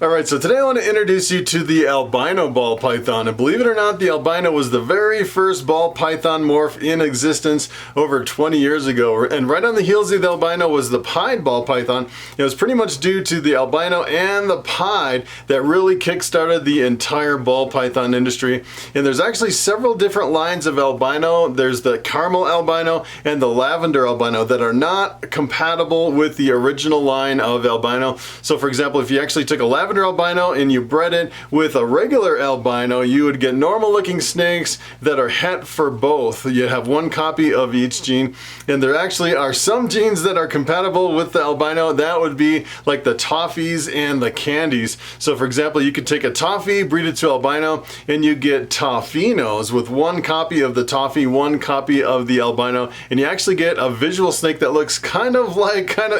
Alright, so today I want to introduce you to the albino ball python, and believe it or not, the albino was the very first ball python morph in existence over 20 years ago, and right on the heels of the albino was the pied ball python. It was pretty much due to the albino and the pied that really kick-started the entire ball python industry, and there's actually several different lines of albino. There's the caramel albino and the lavender albino that are not compatible with the original line of albino. So for example, if you actually took a lavender albino and you bred it with a regular albino, you would get normal looking snakes that are het for both. You have one copy of each gene, and there actually are some genes that are compatible with the albino. That would be like the toffees and the candies. So for example, you could take a toffee, breed it to albino, and you get toffinos with one copy of the toffee, one copy of the albino, and you actually get a visual snake that looks kind of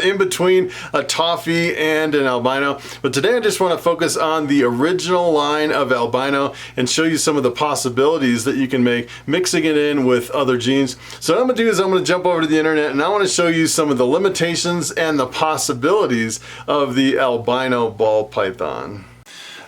in between a toffee and an albino. But today I just want to focus on the original line of albino and show you some of the possibilities that you can make mixing it in with other genes. So what I'm going to do is I'm going to jump over to the internet and I want to show you some of the limitations and the possibilities of the albino ball python.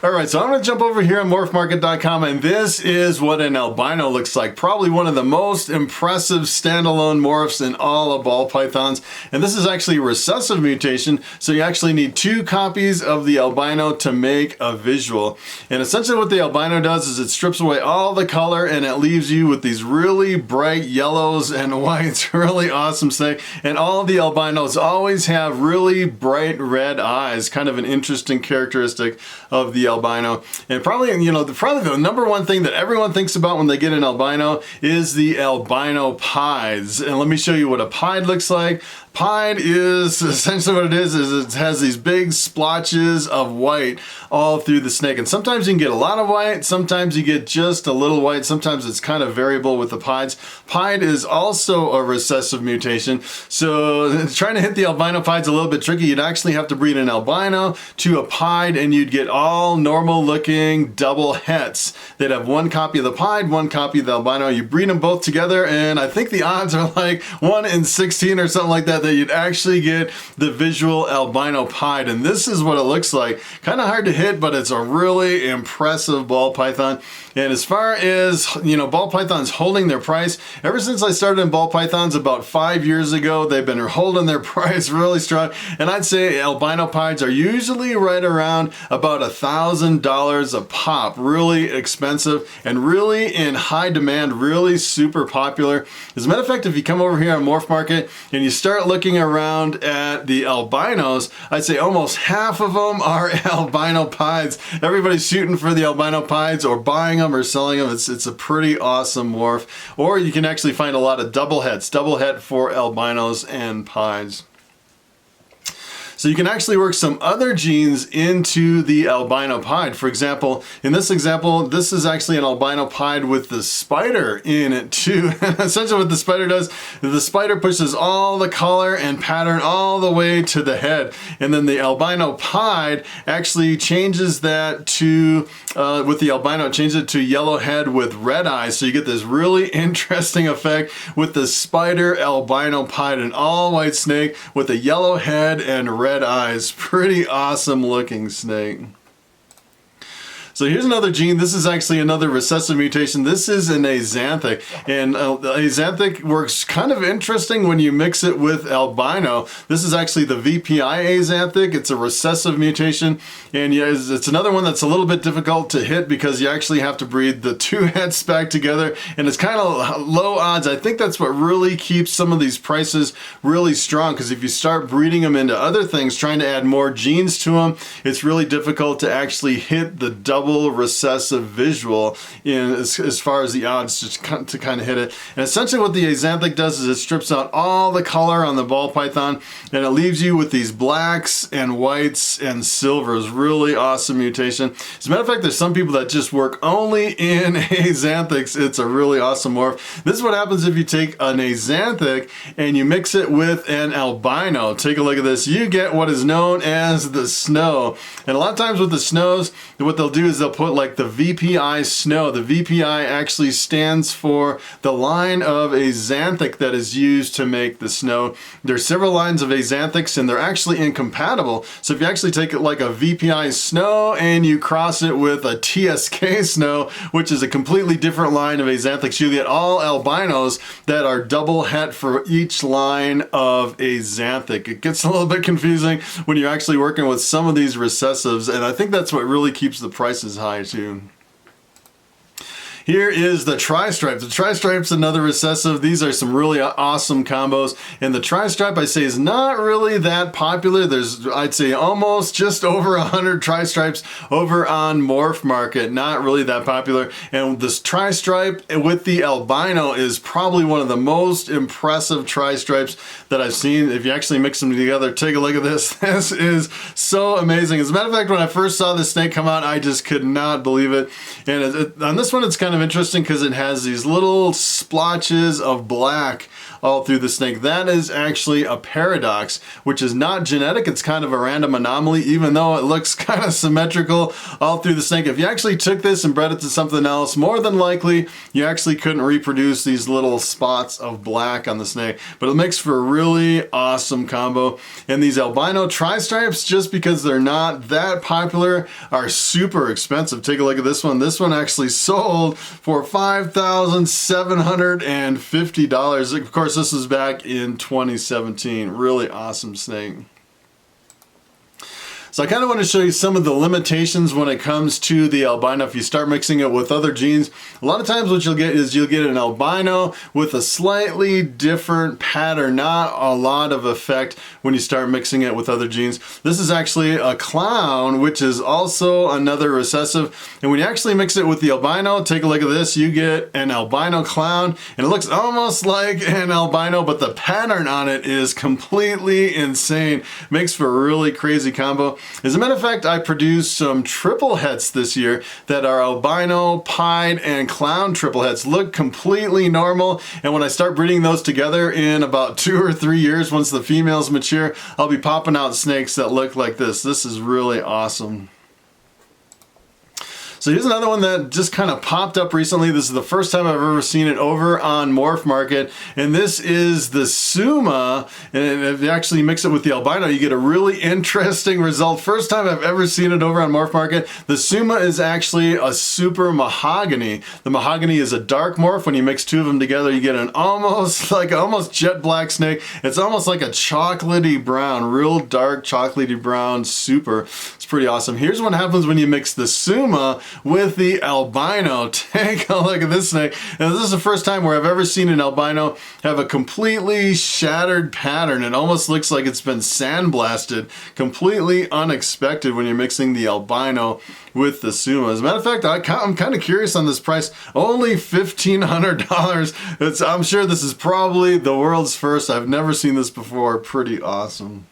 Alright, so I'm going to jump over here on morphmarket.com, and this is what an albino looks like. Probably one of the most impressive standalone morphs in all of ball pythons. And this is actually a recessive mutation, so you actually need two copies of the albino to make a visual. And essentially what the albino does is it strips away all the color and it leaves you with these really bright yellows and whites, really awesome snake. And all the albinos always have really bright red eyes, kind of an interesting characteristic of the albino. And probably, probably the number one thing that everyone thinks about when they get an albino is the albino pieds. And let me show you what a pied looks like. Pied is essentially what it is it has these big splotches of white all through the snake. And sometimes you can get a lot of white, sometimes you get just a little white, sometimes it's kind of variable with the pieds. Pied is also a recessive mutation. So trying to hit the albino pied's a little bit tricky. You'd actually have to breed an albino to a pied and you'd get all normal looking double hets. They'd have one copy of the pied, one copy of the albino. You breed them both together and I think the odds are like 1 in 16 or something like that you'd actually get the visual albino pied. And this is what it looks like. Kind of hard to hit, but it's a really impressive ball python. And as far as, ball pythons holding their price, ever since I started in ball pythons about 5 years ago, they've been holding their price really strong. And I'd say albino pieds are usually right around about $1,000 a pop. Really expensive and really in high demand, really super popular. As a matter of fact, if you come over here on Morphmarket and you start looking around at the albinos, I'd say almost half of them are albino pieds. Everybody's shooting for the albino pieds or buying them or selling them. It's a pretty awesome morph. Or you can actually find a lot of double het for albinos and pieds. So you can actually work some other genes into the albino pied. For example, in this example, this is actually an albino pied with the spider in it too. Essentially what the spider does, the spider pushes all the color and pattern all the way to the head. And then the albino pied actually changes that to, with the albino, it changes it to yellow head with red eyes. So you get this really interesting effect with the spider albino pied, an all white snake with a yellow head and red eyes. Pretty awesome looking snake. So here's another gene. This is actually another recessive mutation. This is an Xanthic, and Xanthic works kind of interesting when you mix it with albino. This is actually the VPI Xanthic. It's a recessive mutation, and yeah, it's another one that's a little bit difficult to hit because you actually have to breed the two heads back together, and it's kind of low odds. I think that's what really keeps some of these prices really strong, because if you start breeding them into other things, trying to add more genes to them, it's really difficult to actually hit the double recessive visual in as far as the odds to kind of hit it. And essentially what the Xanthic does is it strips out all the color on the ball python and it leaves you with these blacks and whites and silvers. Really awesome mutation. As a matter of fact, there's some people that just work only in Xanthics. It's a really awesome morph. This is what happens if you take an Xanthic and you mix it with an albino. Take a look at this. You get what is known as the snow. And a lot of times with the snows, what they'll do is is they'll put like the VPI snow. The VPI actually stands for the line of Xanthic that is used to make the snow. There's several lines of Xanthics and they're actually incompatible. So if you actually take it like a VPI snow and you cross it with a TSK snow, which is a completely different line of Xanthics, you get all albinos that are double het for each line of Xanthic. It gets a little bit confusing when you're actually working with some of these recessives, and I think that's what really keeps the prices high too. Here is the Tri-Stripe. The Tri-Stripe's another recessive. These are some really awesome combos. And the Tri-Stripe, I say, is not really that popular. There's, I'd say, almost just over 100 Tri-Stripes over on Morphmarket. Not really that popular. And this Tri-Stripe with the Albino is probably one of the most impressive Tri-Stripes that I've seen. If you actually mix them together, take a look at this. This is so amazing. As a matter of fact, when I first saw this snake come out, I just could not believe it. And on this one, it's kind of interesting because it has these little splotches of black all through the snake. That is actually a paradox, which is not genetic. It's kind of a random anomaly, even though it looks kind of symmetrical all through the snake. If you actually took this and bred it to something else, more than likely, you actually couldn't reproduce these little spots of black on the snake. But it makes for a really awesome combo. And these albino Tri-Stripes, just because they're not that popular, are super expensive. Take a look at this one. This one actually sold for $5,750. Of course, this is back in 2017. Really awesome snake. So I kind of want to show you some of the limitations when it comes to the albino. If you start mixing it with other genes, a lot of times what you'll get is you'll get an albino with a slightly different pattern, not a lot of effect when you start mixing it with other genes. This is actually a clown, which is also another recessive. And when you actually mix it with the albino, take a look at this, you get an albino clown, and it looks almost like an albino, but the pattern on it is completely insane. Makes for a really crazy combo. As a matter of fact, I produced some triple hets this year that are albino, pied, and clown triple hets. Look completely normal, and when I start breeding those together in about 2 or 3 years, once the females mature, I'll be popping out snakes that look like this. This is really awesome. So here's another one that just kind of popped up recently. This is the first time I've ever seen it over on Morphmarket, and this is the suma. And if you actually mix it with the albino, you get a really interesting result. First time I've ever seen it over on Morphmarket. The suma is actually a super mahogany. The mahogany is a dark morph. When you mix two of them together, you get an almost jet black snake. It's almost like a chocolatey brown, real dark chocolatey brown super. It's pretty awesome. Here's what happens when you mix the suma with the albino. Take a look at this snake. And this is the first time where I've ever seen an albino have a completely shattered pattern. It almost looks like it's been sandblasted. Completely unexpected when you're mixing the albino with the suma. As a matter of fact, I'm kind of curious on this price. Only $1,500. I'm sure this is probably the world's first. I've never seen this before. Pretty awesome.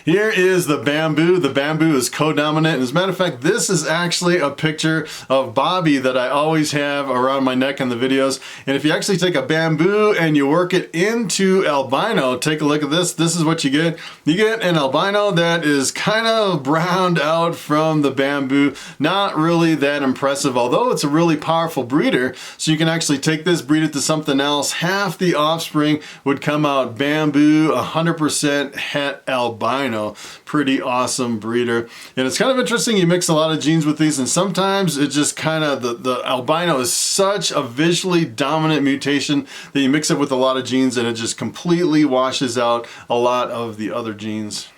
Here is the bamboo. The bamboo is co-dominant. As a matter of fact, this is actually a picture of Bobby that I always have around my neck in the videos. And if you actually take a bamboo and you work it into albino, take a look at this. This is what you get. You get an albino that is kind of browned out from the bamboo. Not really that impressive, although it's a really powerful breeder. So you can actually take this, breed it to something else. Half the offspring would come out bamboo, 100% het albino. Pretty awesome breeder. And it's kind of interesting, you mix a lot of genes with these, and sometimes it just kind of, the albino is such a visually dominant mutation that you mix it with a lot of genes and it just completely washes out a lot of the other genes.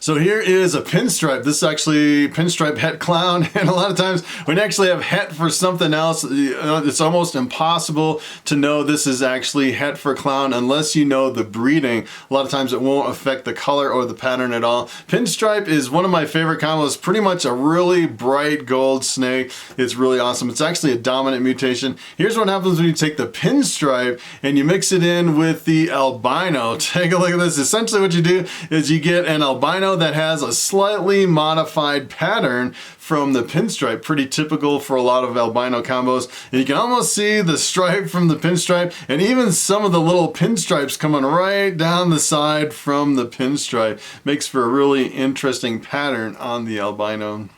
So here is a pinstripe. This is actually pinstripe het clown, and a lot of times when you actually have het for something else, it's almost impossible to know this is actually het for clown unless you know the breeding. A lot of times it won't affect the color or the pattern at all. Pinstripe is one of my favorite combos. Pretty much a really bright gold snake. It's really awesome. It's actually a dominant mutation. Here's what happens when you take the pinstripe and you mix it in with the albino. Take a look at this. Essentially what you do is you get an albino albino that has a slightly modified pattern from the pinstripe, pretty typical for a lot of albino combos. And you can almost see the stripe from the pinstripe, and even some of the little pinstripes coming right down the side from the pinstripe. Makes for a really interesting pattern on the albino.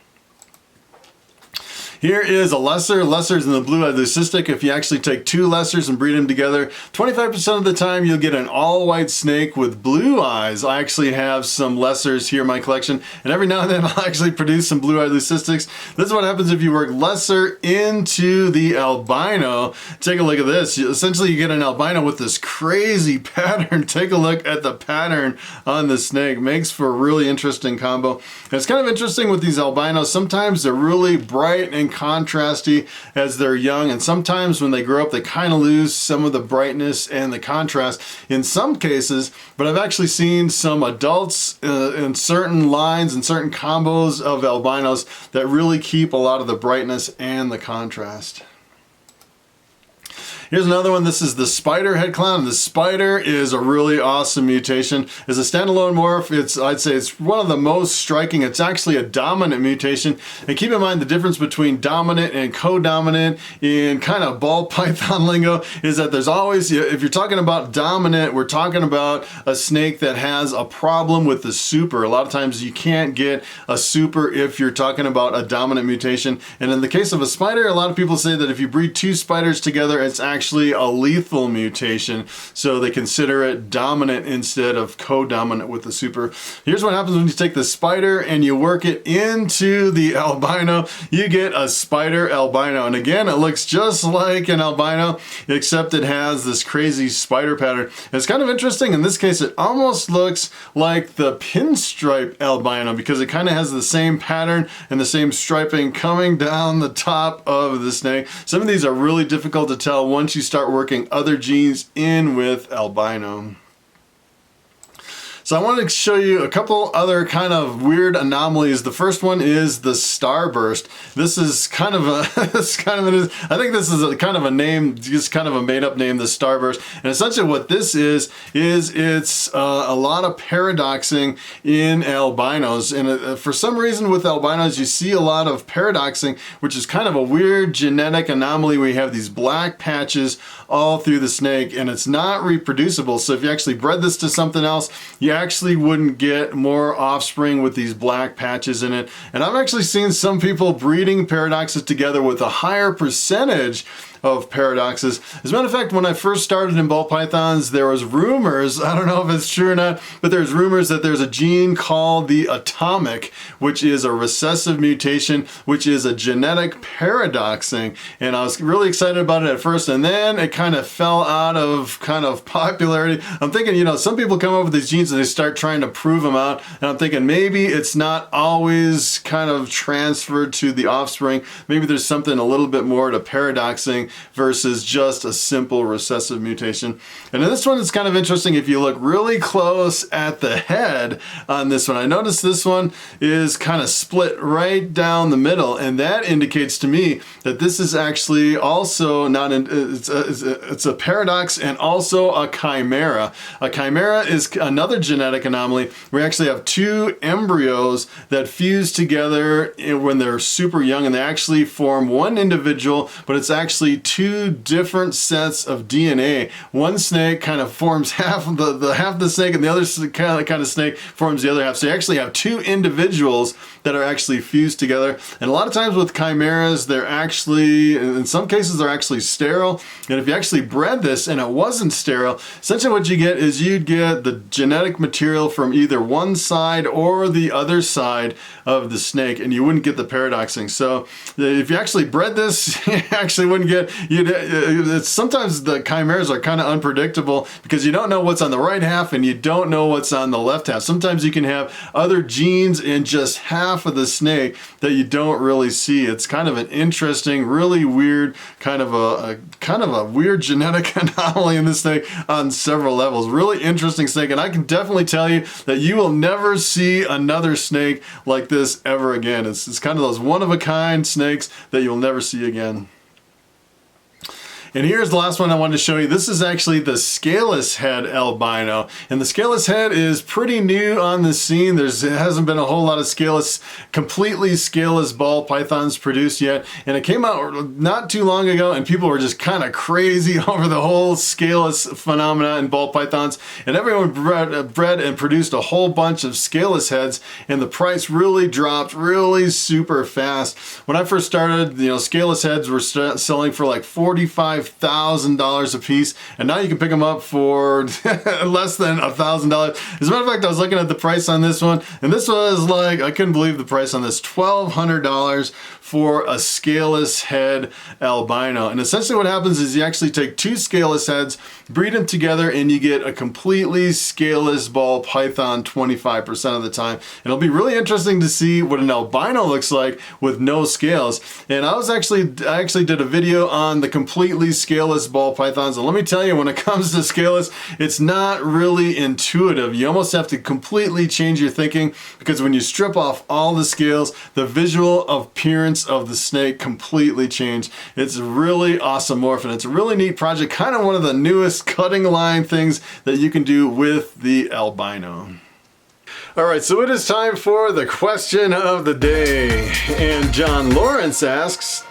Here is a lesser. Lesser's in the blue-eyed leucistic. If you actually take two lessers and breed them together, 25% of the time you'll get an all-white snake with blue eyes. I actually have some lessers here in my collection, and every now and then I'll actually produce some blue-eyed leucistics. This is what happens if you work lesser into the albino. Take a look at this. Essentially, you get an albino with this crazy pattern. Take a look at the pattern on the snake. Makes for a really interesting combo. And it's kind of interesting with these albinos. Sometimes they're really bright and contrasty as they're young, and sometimes when they grow up they kind of lose some of the brightness and the contrast in some cases. But I've actually seen some adults in certain lines and certain combos of albinos that really keep a lot of the brightness and the contrast. Here's another one. This is the spider head clown. The spider is a really awesome mutation. As a standalone morph, I'd say it's one of the most striking. It's actually a dominant mutation. And keep in mind the difference between dominant and co-dominant in kind of ball python lingo is that there's always, if you're talking about dominant, we're talking about a snake that has a problem with the super. A lot of times you can't get a super if you're talking about a dominant mutation. And in the case of a spider, a lot of people say that if you breed two spiders together, it's actually a lethal mutation, so they consider it dominant instead of co-dominant with the super. Here's what happens when you take the spider and you work it into the albino. You get a spider albino, and again it looks just like an albino except it has this crazy spider pattern. And it's kind of interesting. In this case it almost looks like the pinstripe albino because it kind of has the same pattern and the same striping coming down the top of the snake. Some of these are really difficult to tell once you start working other genes in with albino. So I wanted to show you a couple other kind of weird anomalies. The first one is the starburst. This is kind of a, I think this is a kind of a name, just kind of a made up name, the starburst. And essentially what this is it's a lot of paradoxing in albinos. And for some reason with albinos, you see a lot of paradoxing, which is kind of a weird genetic anomaly where you have these black patches all through the snake, and it's not reproducible. So if you actually bred this to something else, you actually wouldn't get more offspring with these black patches in it. And I've actually seen some people breeding paradoxes together with a higher percentage of paradoxes. As a matter of fact, when I first started in ball pythons, there was rumors, I don't know if it's true or not, but there's rumors that there's a gene called the atomic, which is a recessive mutation, which is a genetic paradoxing. And I was really excited about it at first, and then it kind of fell out of kind of popularity. I'm thinking, you know, some people come up with these genes and they start trying to prove them out, and I'm thinking maybe it's not always kind of transferred to the offspring. Maybe there's something a little bit more to paradoxing versus just a simple recessive mutation. And in this one, it's kind of interesting if you look really close at the head on this one. I noticed this one is kind of split right down the middle, and that indicates to me that this is actually also not it's a paradox and also a chimera. A chimera is another genetic anomaly. We actually have two embryos that fuse together when they're super young, and they actually form one individual, but it's actually two different sets of DNA. One snake kind of forms half of the snake, and the other kind of snake forms the other half. So you actually have two individuals that are actually fused together. And a lot of times with chimeras, they're actually, in some cases, they're actually sterile. And if you actually bred this and it wasn't sterile, essentially what you get is you'd get the genetic material from either one side or the other side of the snake, and you wouldn't get the paradoxing. So if you actually bred this, you actually wouldn't get, sometimes the chimeras are kind of unpredictable because you don't know what's on the right half and you don't know what's on the left half. Sometimes you can have other genes in just half of the snake that you don't really see. It's kind of an interesting, really weird, kind of a weird genetic anomaly in this snake on several levels. Really interesting snake, and I can definitely tell you that you will never see another snake like this ever again. It's kind of those one-of-a-kind snakes that you'll never see again. And here's the last one I wanted to show you. This is actually the Scaleless head albino. And the Scaleless head is pretty new on the scene. There hasn't been a whole lot of completely scaleless ball pythons produced yet. And it came out not too long ago, and people were just kind of crazy over the whole scaleless phenomena in ball pythons. And everyone bred and produced a whole bunch of scaleless heads, and the price really dropped really super fast. When I first started, you know, scaleless heads were selling for like $45,000 a piece, and now you can pick them up for less than $1,000. As a matter of fact, I was looking at the price on this one, and this was like, I couldn't believe the price on this, $1,200 for a scaleless head albino. And essentially what happens is you actually take two scaleless heads, breed them together, and you get a completely scaleless ball python 25% of the time. And it'll be really interesting to see what an albino looks like with no scales. And I actually did a video on the completely scaleless ball pythons, and let me tell you, when it comes to scaleless, it's not really intuitive. You almost have to completely change your thinking, because when you strip off all the scales, the visual appearance of the snake completely changed. It's a really awesome morph, and it's a really neat project, kind of one of the newest cutting line things that you can do with the albino. All right, so it is time for the question of the day. And John Lawrence asks,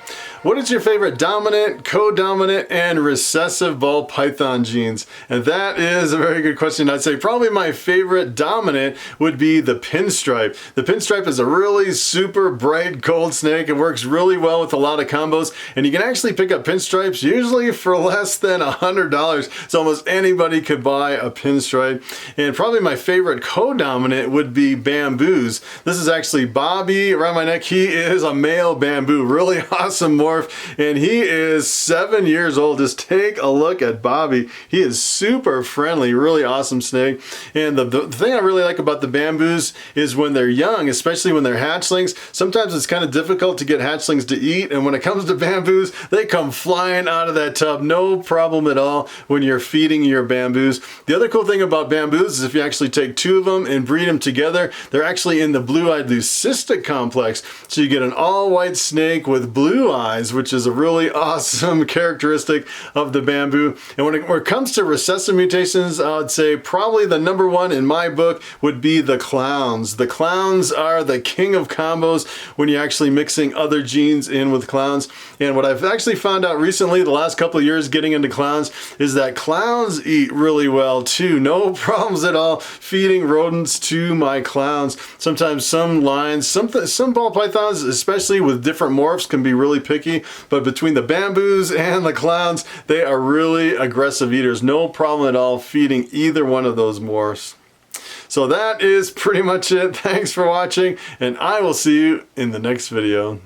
what is your favorite dominant, co-dominant, and recessive ball python genes? And that is a very good question. I'd say probably my favorite dominant would be the Pinstripe. The Pinstripe is a really super bright gold snake. It works really well with a lot of combos, and you can actually pick up Pinstripes usually for less than $100. So almost anybody could buy a Pinstripe. And probably my favorite co-dominant would be Bamboos. This is actually Bobby around my neck. He is a male bamboo, really awesome morph. And he is 7 years old. Just take a look at Bobby. He is super friendly, really awesome snake. And the thing I really like about the Bamboos is when they're young, especially when they're hatchlings, sometimes it's kind of difficult to get hatchlings to eat. And when it comes to Bamboos, they come flying out of that tub, no problem at all when you're feeding your Bamboos. The other cool thing about Bamboos is if you actually take two of them and breed them together, they're actually in the blue-eyed leucistic complex. So you get an all-white snake with blue eyes, which is a really awesome characteristic of the bamboo. And when it comes to recessive mutations, I would say probably the number one in my book would be the clowns. The clowns are the king of combos when you're actually mixing other genes in with clowns. And what I've actually found out recently, the last couple of years getting into clowns, is that clowns eat really well too. No problems at all feeding rodents to my clowns. Sometimes some lines, some ball pythons, especially with different morphs, can be really picky. But between the Bamboos and the clowns, they are really aggressive eaters. No problem at all feeding either one of those morphs. So that is pretty much it. Thanks for watching, and I will see you in the next video.